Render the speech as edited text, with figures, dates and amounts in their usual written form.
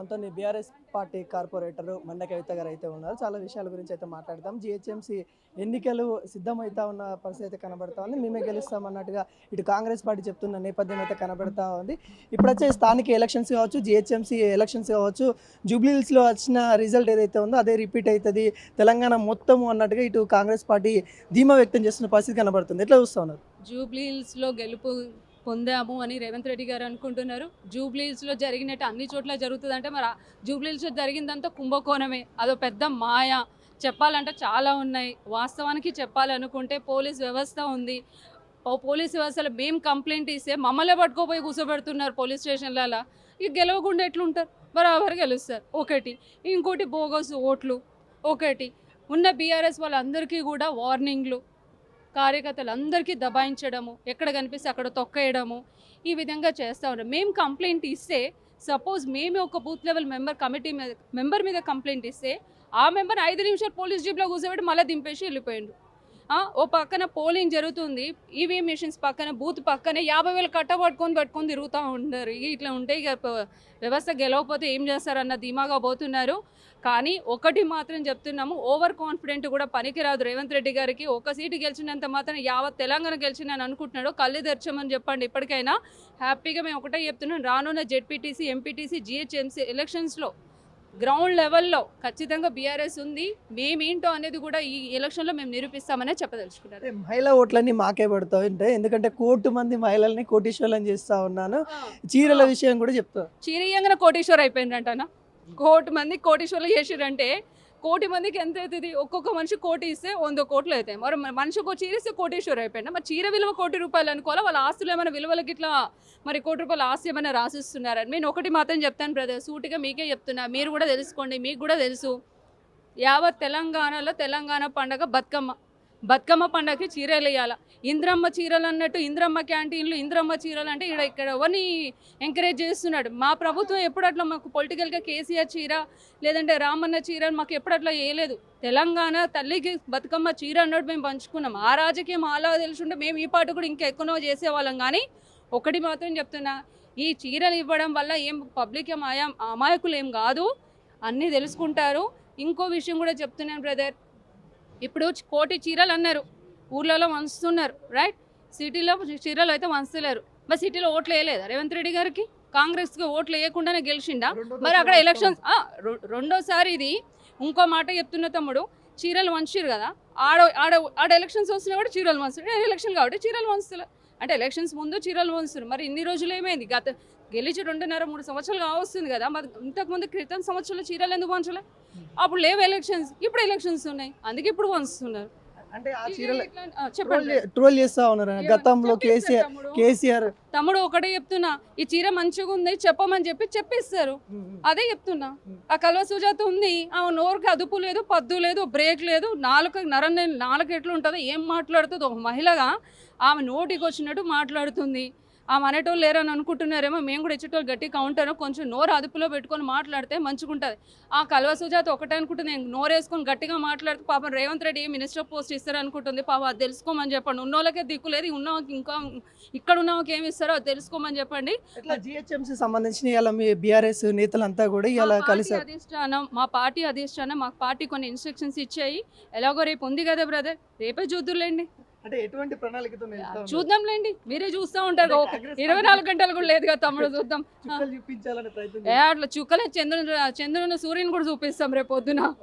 మనతో BRS party corporator మండ కవిత గారు అయితే ఉన్నారు. చాలా విషయాల గురించి అయితే మాట్లాడదాం. జిహెచ్ఎంసీ ఎన్నికలు సిద్ధమవుతా ఉన్న పరిస్థితి అయితే కనబడతా ఉంది. మేమే గెలుస్తాం అన్నట్టుగా ఇటు కాంగ్రెస్ పార్టీ చెప్తున్న నేపథ్యం అయితే కనబడతా ఉంది. ఇప్పుడు వచ్చే స్థానిక ఎలక్షన్స్ కావచ్చు, జిహెచ్ఎంసీ ఎలక్షన్స్ కావచ్చు, జూబ్లీహిల్స్లో వచ్చిన రిజల్ట్ ఏదైతే ఉందో అదే రిపీట్ అవుతుంది తెలంగాణ మొత్తము అన్నట్టుగా ఇటు కాంగ్రెస్ పార్టీ ధీమా వ్యక్తం చేస్తున్న పరిస్థితి కనబడుతుంది. ఎట్లా చూస్తా ఉన్నారు? జూబ్లీహిల్స్లో గెలుపు పొందాము అని రేవంత్ రెడ్డి గారు అనుకుంటున్నారు. జూబ్లీహిల్స్లో జరిగినట్టు అన్ని చోట్ల జరుగుతుందంటే మరి జూబ్లీహిల్స్లో జరిగిందంతా కుంభకోణమే, అదో పెద్ద మాయ. చెప్పాలంటే చాలా ఉన్నాయి. వాస్తవానికి చెప్పాలనుకుంటే పోలీస్ వ్యవస్థ ఉంది. పోలీస్ వ్యవస్థలో మేము కంప్లైంట్ ఇస్తే మమ్మల్ని పట్టుకోపోయి కూర్చోబెడుతున్నారు పోలీస్ స్టేషన్లలో. ఇక గెలవకుండా ఎట్లుంటారు? బరాబర్ గెలుస్తారు ఒకటి. ఇంకోటి బోగస్ ఓట్లు ఒకటి. ఉన్న బీఆర్ఎస్ వాళ్ళందరికీ కూడా వార్నింగ్లు, కార్యకర్తలందరికీ దబాయించడము, ఎక్కడ కనిపిస్తే అక్కడ తొక్కేయడము, ఈ విధంగా చేస్తూ ఉన్నారు. మేము కంప్లైంట్ ఇస్తే సపోజ్ మేమే ఒక బూత్ లెవెల్ మెంబర్ మీద కంప్లైంట్ ఇస్తే ఆ మెంబర్ 5 నిమిషాలు పోలీస్ జీప్లో కూర్చోబెట్టి మళ్ళీ దింపేసి వెళ్ళిపోయిండు. ఓ పక్కన పోలింగ్ జరుగుతుంది, ఈవీఎం మెషిన్స్ పక్కన బూత్ పక్కనే 50,000 పట్టుకొని తిరుగుతూ ఉంటారు. ఇట్లా ఉంటే ఇక వ్యవస్థ గెలవకపోతే ఏం చేస్తారన్న ధీమాగా పోతున్నారు. కానీ ఒకటి మాత్రం చెప్తున్నాము, ఓవర్ కాన్ఫిడెంట్ కూడా పనికిరాదు రేవంత్ రెడ్డి గారికి. ఒక సీటు గెలిచినంత మాత్రం యావత్ తెలంగాణ గెలిచిందని అనుకుంటున్నాడు. కళ్ళు తెరచమని చెప్పండి ఇప్పటికైనా. హ్యాపీగా మేము ఒకటే చెప్తున్నాం, రానున్న జెడ్పీటీసీ, ఎంపీటీసీ, జిహెచ్ఎంసీ ఎలక్షన్స్లో గ్రౌండ్ లెవెల్లో ఖచ్చితంగా బీఆర్ఎస్ ఉంది. మేమేంటో అనేది కూడా ఈ ఎలక్షన్లో మేము నిరూపిస్తామనే చెప్పదలుచుకున్నారు. మహిళా ఓట్లన్నీ మాకే పడుతూ ఉంటాయి, ఎందుకంటే కోటి మంది మహిళల్ని కోటీశ్వరులను చేస్తూ ఉన్నాను. చీరల విషయం కూడా చెప్తా. చీరయంగా కోటీశ్వర్ అయిపోయిందంటనా? కోటి మంది కోటీశ్వర్లు చేసిరంటే కోటి మందికి ఎంత అవుతుంది? ఒక్కొక్క మనిషి కోటి ఇస్తే 100 కోట్లు అవుతాయి. మరి మనిషికి ఒక చీర ఇస్తే కోటీశ్వర్ అయిపోయిందా? మరి చీర విలువ ₹1,00,00,000 అనుకోవాలా? వాళ్ళ ఆస్తులు ఏమైనా విలువలకి ఇట్లా మరి ₹1,00,00,000 ఆస్తి ఏమైనా రాసిస్తున్నారని నేను ఒకటి మాత్రం చెప్తాను బ్రదర్, సూటిగా మీకే చెప్తున్నా, మీరు కూడా తెలుసుకోండి. మీకు కూడా తెలుసు, యావత్ తెలంగాణలో తెలంగాణ పండగ బతుకమ్మ పండగకి చీరలు వేయాలి. ఇంద్రమ్మ చీరలు అన్నట్టు ఇంద్రమ్మ క్యాంటీన్లు, ఇంద్రమ్మ చీరలు అంటే ఇక్కడ ఎవరిని ఎంకరేజ్ చేస్తున్నాడు? మా ప్రభుత్వం ఎప్పుడు అట్లా మాకు పొలిటికల్గా కేసీఆర్ చీర లేదంటే రామన్న చీర మాకు ఎప్పుడు అట్లా వేయలేదు. తెలంగాణ తల్లికి బతుకమ్మ చీర అన్నట్టు మేము పంచుకున్నాం. ఆ రాజకీయం అలా తెలుసుంటే మేము ఈ పాటు కూడా ఇంకా ఎక్కువ చేసేవాళ్ళం. కానీ ఒకటి మాత్రం చెప్తున్నా, ఈ చీరలు ఇవ్వడం వల్ల ఏం పబ్లిక్ అమాయకులు ఏం కాదు, అన్నీ తెలుసుకుంటారు. ఇంకో విషయం కూడా చెప్తున్నాను బ్రదర్, ఇప్పుడు కోటి చీరలు అన్నారు, ఊర్లలో వంచుతున్నారు, రైట్? సిటీలో చీరలు అయితే వంచలేరు. మరి సిటీలో ఓట్లు వేయలేదా రేవంత్ రెడ్డి గారికి? కాంగ్రెస్కి ఓట్లు వేయకుండానే గెలిచిండా? మరి అక్కడ ఎలక్షన్స్ రెండోసారి. ఇది ఇంకో మాట చెప్తున్న తమ్ముడు, చీరలు వంచారు కదా, ఆడ ఎలక్షన్స్ వస్తున్నా కూడా చీరలు వంచుతారు. ఎలక్షన్ కాబట్టి చీరలు వంచుతారు అంటే ఎలక్షన్స్ ముందు చీరలు వంచుతారు. మరి ఇన్ని రోజులు ఏమైంది? గెలిచి 2.5-3 సంవత్సరాలు కావస్తుంది కదా. మరి ఇంతకుముందు క్రితం సంవత్సరాలు చీరలు ఎందుకు వంచలే? అప్పుడు లేవు ఎలక్షన్స్, ఇప్పుడు ఎలక్షన్స్ ఉన్నాయి, అందుకే ఇప్పుడు వంచుతున్నారు. అంటే ఆ చీరలు ట్రోల్ చేస్తా ఉన్నారు గతంలో కేసీఆర్. తమ్ముడు ఒకటే చెప్తున్నా, ఈ చీర మంచిగా ఉంది చెప్పమని చెప్పిస్తారు. అదే చెప్తున్నా. ఆ కల్వ సుజాత ఉంది, ఆ నోరుకి అదుపు లేదు, పద్దు లేదు, బ్రేక్ లేదు, నాలుక ఎట్లా ఉంటుందో, ఏం మాట్లాడుతుంది ఒక మహిళగా ఆమె నోటికి వచ్చినట్టు మాట్లాడుతుంది. ఆమె అనేటోళ్ళు లేరని అనుకుంటున్నారేమో, మేము కూడా ఇచ్చేటోళ్ళు గట్టి కౌంటర్, కొంచెం నోరు అదుపులో పెట్టుకొని మాట్లాడితే మంచిగా ఉంటుంది. ఆ కల్వ సుజాత ఒకటే అనుకుంటుంది, నేను నోరు వేసుకొని గట్టిగా మాట్లాడితే పాపం రేవంత్ రెడ్డి మినిస్టర్ పోస్ట్ ఇస్తారనుకుంటుంది. పాపం అది తెలుసుకోమని చెప్పండి. ఉన్నోళ్ళకే దిక్కులేదు, ఉన్నవాళ్ళకి ఇంకా ఇక్కడ ఉన్నవాళ్ళకి ఏమి ఇస్తారో అది తెలుసుకోమని చెప్పండి. ఇట్లా జిహెచ్ఎంసీ సంబంధించిన ఇలా మీ బీఆర్ఎస్ నేతలంతా కూడా ఇలా కలిసి మా పార్టీ అధిష్టానం మాకు పార్టీ కొన్ని ఇన్స్ట్రక్షన్స్ ఇచ్చాయి. ఎలాగో రేపు ఉంది కదా బ్రదర్, రేపే చూద్దురులేండి. అంటే ఎటువంటి ప్రణాళికతో చూద్దాంలేండి, మీరే చూస్తూ ఉంటారు. 24 గంటలు కూడా లేదు కదా తమ్ముడు, చూద్దాం. చూపించాలని ప్రయత్నం అట్లా చుక్కలే చంద్రుని సూర్యుని కూడా చూపిస్తాం రేపు పొద్దున.